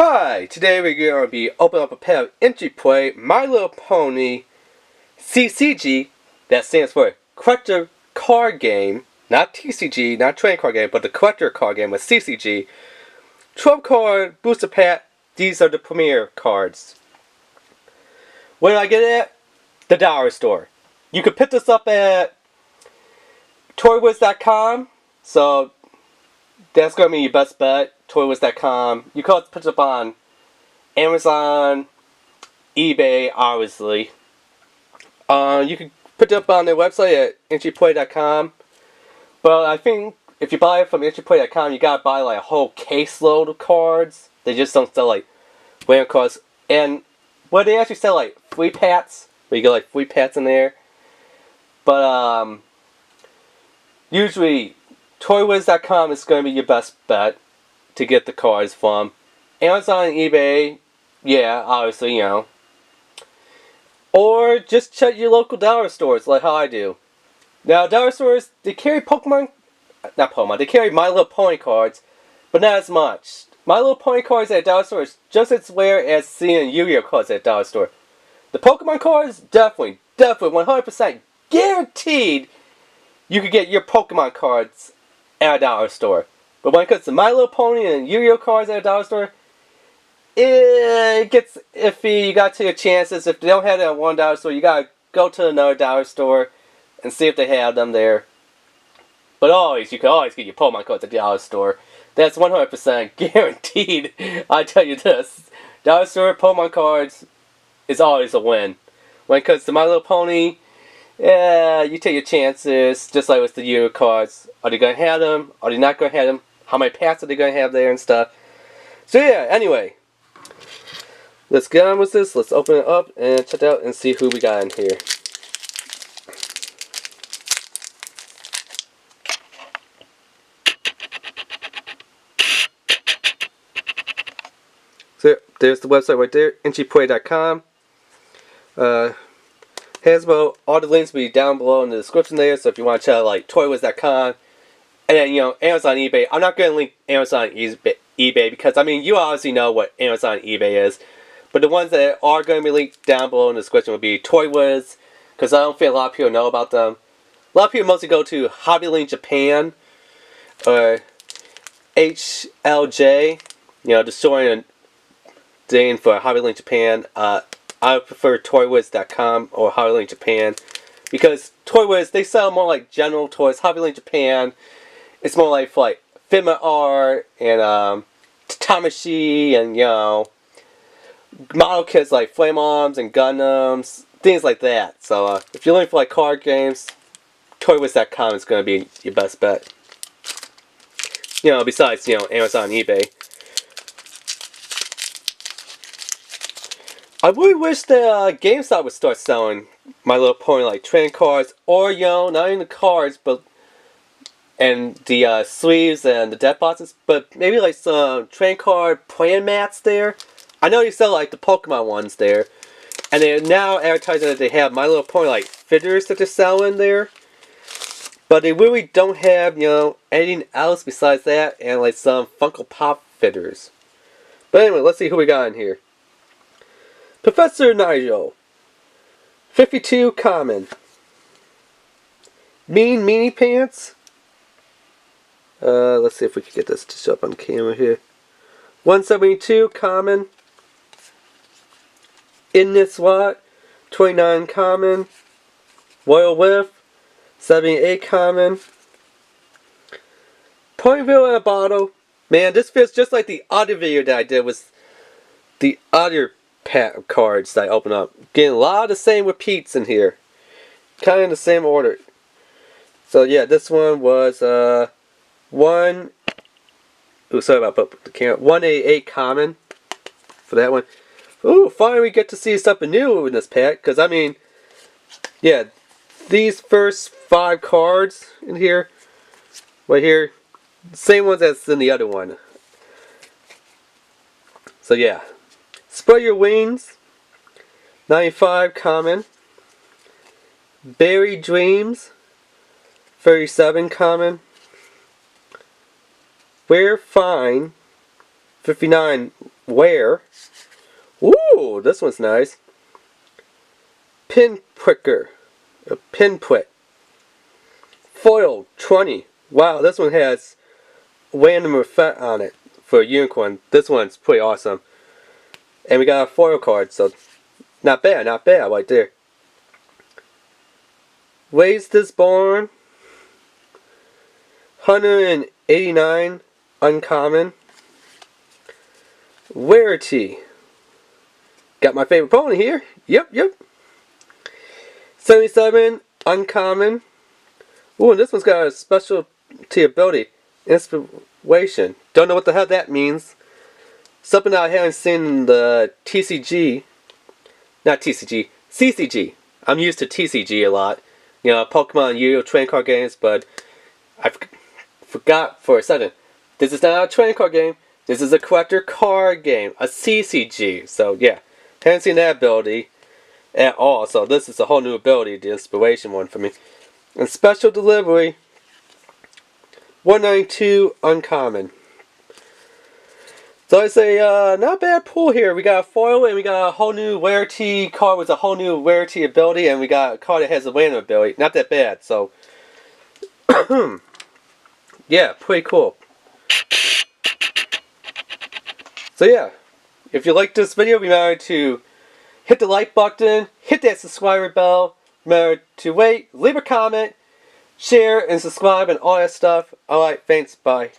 Hi, today we're going to be opening up a pack of entry play My Little Pony CCG, that stands for Collector Card Game, not TCG, not Trading Card Game, but the Collector Card Game with CCG. 12 card booster pack, these are the PREMiERE cards. Where did I get it at? The dollar store. You can pick this up at toywiz.com, so that's going to be your best bet. Toywiz.com. You can also put it up on Amazon, eBay, obviously. You can put it up on their website at entryplay.com. But I think if you buy it from entryplay.com, you gotta buy like a whole caseload of cards. They just don't sell like random cards. And well, they actually sell like free packs, where you get like free packs in there. But usually toywiz.com is going to be your best bet to get the cards from. Amazon and eBay, yeah, obviously, you know. Or just check your local dollar stores, like how I do. Now, dollar stores, they carry they carry My Little Pony cards, but not as much. My Little Pony cards at dollar stores just as rare as seeing Yu-Gi-Oh cards at dollar store. The Pokemon cards, definitely, 100% guaranteed you could get your Pokemon cards at a dollar store. But when it comes to My Little Pony and Yu-Gi-Oh cards at a dollar store, it gets iffy. You gotta take your chances. If they don't have it at one dollar store, you gotta go to another dollar store and see if they have them there. But you can always get your Pokemon cards at the dollar store. That's 100% guaranteed. I tell you this. Dollar store Pokemon cards is always a win. When it comes to My Little Pony, yeah, you take your chances, just like with the Yu-Gi-Oh cards. Are they going to have them? Are they not going to have them? How many packs are they going to have there and stuff? So yeah, anyway. Let's get on with this. Let's open it up and check it out and see who we got in here. So there's the website right there, entryplay.com. Has all the links will be down below in the description there, so if you want to check out like toywiz.com, and then, you know, Amazon, eBay. I'm not going to link Amazon, eBay, because, I mean, you obviously know what Amazon, eBay is. But the ones that are going to be linked down below in the description will be Toywiz, because I don't think a lot of people know about them. A lot of people mostly go to HobbyLink Japan, or HLJ, you know, the story and thing for HobbyLink Japan. I prefer Toywiz.com or HobbyLink Japan, because Toywiz, they sell more like general toys. HobbyLink Japan, it's more like for like Figment art and Tatamishi and, you know, model kits like Flame Arms and Gundams, things like that. So if you're looking for like card games, Toywiz.com is going to be your best bet. You know, besides, you know, Amazon and eBay. I really wish that GameStop would start selling My Little Pony like trading cards, or, you know, not even the cards, but and the sleeves and the deck boxes, but maybe like some trading card plan mats there. I know you sell like the Pokemon ones there, and they're now advertising that they have My Little Pony like figures that they're selling there, but they really don't have, you know, anything else besides that and like some Funko Pop figures. But anyway, let's see who we got in here. Professor Nigel, 52 common. Mean Meanie Pants. Let's see if we can get this to show up on camera here. 172 common. In This What, 29 common. Royal Whiff, 78 common. Ponyville in a Bottle. Man, this feels just like the other video that I did with the other pack of cards that I opened up. Getting a lot of the same repeats in here. Kind of in the same order. So yeah, this one was sorry about the camera. 188 common for that one. Ooh, finally we get to see something new in this pack, because I mean, yeah, these first 5 cards in here, right here, same ones as in the other one. So yeah, Spread Your Wings, 95 common. Berry Dreams, 37 common. We're Fine, 59 wear. Ooh, this one's nice. Pin pricker. A pinprick. Foil 20. Wow, this one has random effect on it for a unicorn. This one's pretty awesome. And we got a foil card, so not bad right there. Raised this barn. 189 uncommon. Rarity. Got my favorite pony here. Yep. 77 uncommon. Ooh, and this one's got a specialty ability. Inspiration. Don't know what the hell that means. Something that I haven't seen in the TCG. Not TCG. CCG. I'm used to TCG a lot. You know, Pokemon Yu-Gi-Oh! Trading card games, but I forgot for a second. This is not a trading card game. This is a collector card game. A CCG. So, yeah. Haven't seen that ability at all. So, this is a whole new ability, the inspiration one for me. And special delivery. 192 uncommon. So I say, not bad pull here. We got a foil and we got a whole new rarity card with a whole new rarity ability, and we got a card that has a random ability. Not that bad, so yeah, pretty cool. So yeah, if you liked this video, remember to hit the like button, hit that subscriber bell, remember to leave a comment, share and subscribe and all that stuff. Alright, thanks, bye.